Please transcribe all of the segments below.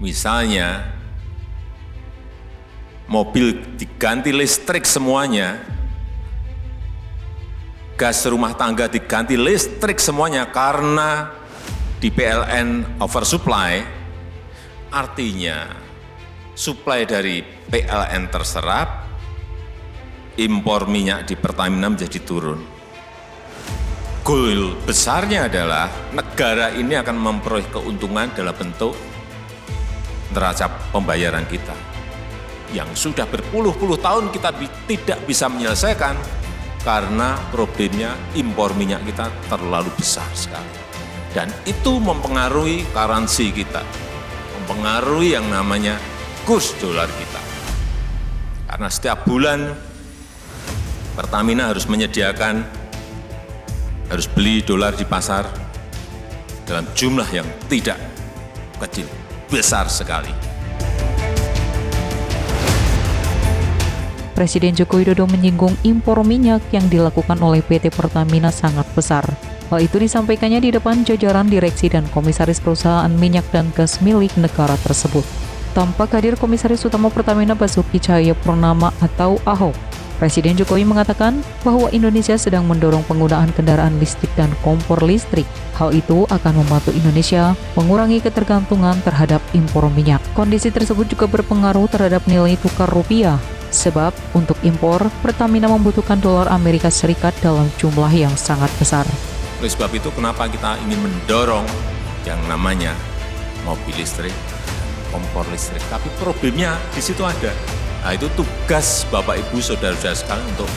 Misalnya, mobil diganti listrik semuanya, gas rumah tangga diganti listrik semuanya karena di PLN oversupply, artinya suplai dari PLN terserap, impor minyak di Pertamina menjadi turun. Goal besarnya adalah negara ini akan memperoleh keuntungan dalam bentuk neraca pembayaran kita yang sudah berpuluh-puluh tahun kita tidak bisa menyelesaikan karena problemnya impor minyak kita terlalu besar sekali. Dan itu mempengaruhi currency kita, mempengaruhi yang namanya kurs dolar kita. Karena setiap bulan Pertamina harus menyediakan, harus beli dolar di pasar dalam jumlah yang tidak kecil, besar sekali. Presiden Joko Widodo menyinggung impor minyak yang dilakukan oleh PT Pertamina sangat besar. Hal itu disampaikannya di depan jajaran direksi dan komisaris perusahaan minyak dan gas milik negara tersebut. Tampak hadir Komisaris Utama Pertamina Basuki Cahayapurnama atau Ahok. Presiden Jokowi mengatakan bahwa Indonesia sedang mendorong penggunaan kendaraan listrik dan kompor listrik. Hal itu akan membantu Indonesia mengurangi ketergantungan terhadap impor minyak. Kondisi tersebut juga berpengaruh terhadap nilai tukar rupiah. Sebab untuk impor, Pertamina membutuhkan dolar Amerika Serikat dalam jumlah yang sangat besar. Oleh sebab itu kenapa kita ingin mendorong yang namanya mobil listrik, kompor listrik. Tapi problemnya di situ ada. Nah, itu tugas Bapak Ibu Saudara-saudara sekalian untuk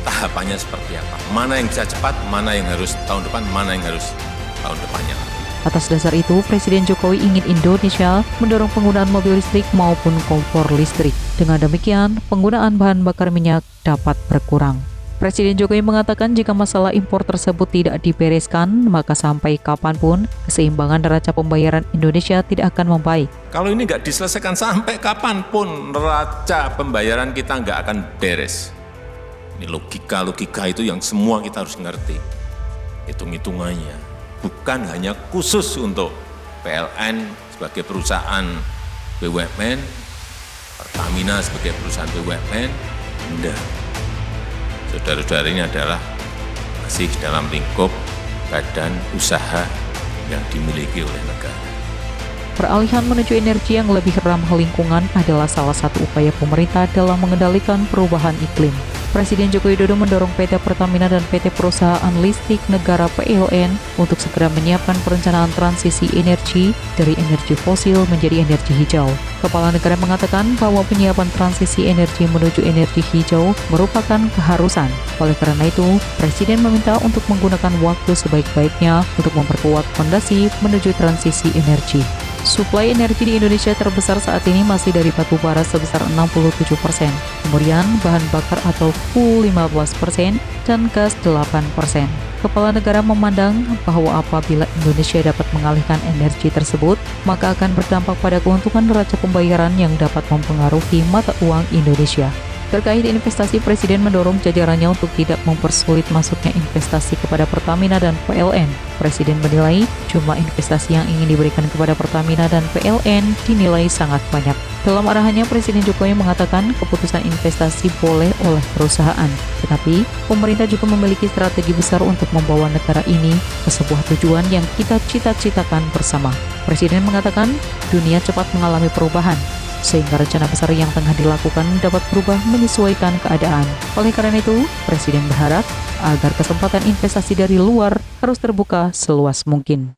tahapannya seperti apa. Mana yang bisa cepat, mana yang harus tahun depan, mana yang harus tahun depannya. Atas dasar itu, Presiden Jokowi ingin Indonesia mendorong penggunaan mobil listrik maupun kompor listrik. Dengan demikian, penggunaan bahan bakar minyak dapat berkurang. Presiden Jokowi mengatakan jika masalah impor tersebut tidak dibereskan, maka sampai kapanpun keseimbangan neraca pembayaran Indonesia tidak akan membaik. Kalau ini nggak diselesaikan sampai kapanpun neraca pembayaran kita nggak akan beres. Ini logika-logika itu yang semua kita harus ngerti. Hitung-hitungannya. Bukan hanya khusus untuk PLN sebagai perusahaan BUMN, Pertamina sebagai perusahaan BUMN, enggak. Saudara-saudara ini adalah masih dalam lingkup badan usaha yang dimiliki oleh negara. Peralihan menuju energi yang lebih ramah lingkungan adalah salah satu upaya pemerintah dalam mengendalikan perubahan iklim. Presiden Joko Widodo mendorong PT Pertamina dan PT Perusahaan Listrik Negara PLN untuk segera menyiapkan perencanaan transisi energi dari energi fosil menjadi energi hijau. Kepala negara mengatakan bahwa penyiapan transisi energi menuju energi hijau merupakan keharusan. Oleh karena itu, Presiden meminta untuk menggunakan waktu sebaik-baiknya untuk memperkuat fondasi menuju transisi energi. Suplai energi di Indonesia terbesar saat ini masih dari batu bara sebesar 67%, kemudian bahan bakar atau fuel 15%, dan gas 8%. Kepala negara memandang bahwa apabila Indonesia dapat mengalihkan energi tersebut, maka akan berdampak pada keuntungan neraca pembayaran yang dapat mempengaruhi mata uang Indonesia. Terkait investasi, Presiden mendorong jajarannya untuk tidak mempersulit masuknya investasi kepada Pertamina dan PLN. Presiden menilai jumlah investasi yang ingin diberikan kepada Pertamina dan PLN dinilai sangat banyak. Dalam arahannya, Presiden Jokowi mengatakan keputusan investasi boleh oleh perusahaan, tetapi pemerintah juga memiliki strategi besar untuk membawa negara ini ke sebuah tujuan yang kita cita-citakan bersama. Presiden mengatakan dunia cepat mengalami perubahan, sehingga rencana besar yang tengah dilakukan dapat berubah menyesuaikan keadaan. Oleh karena itu, Presiden berharap agar kesempatan investasi dari luar harus terbuka seluas mungkin.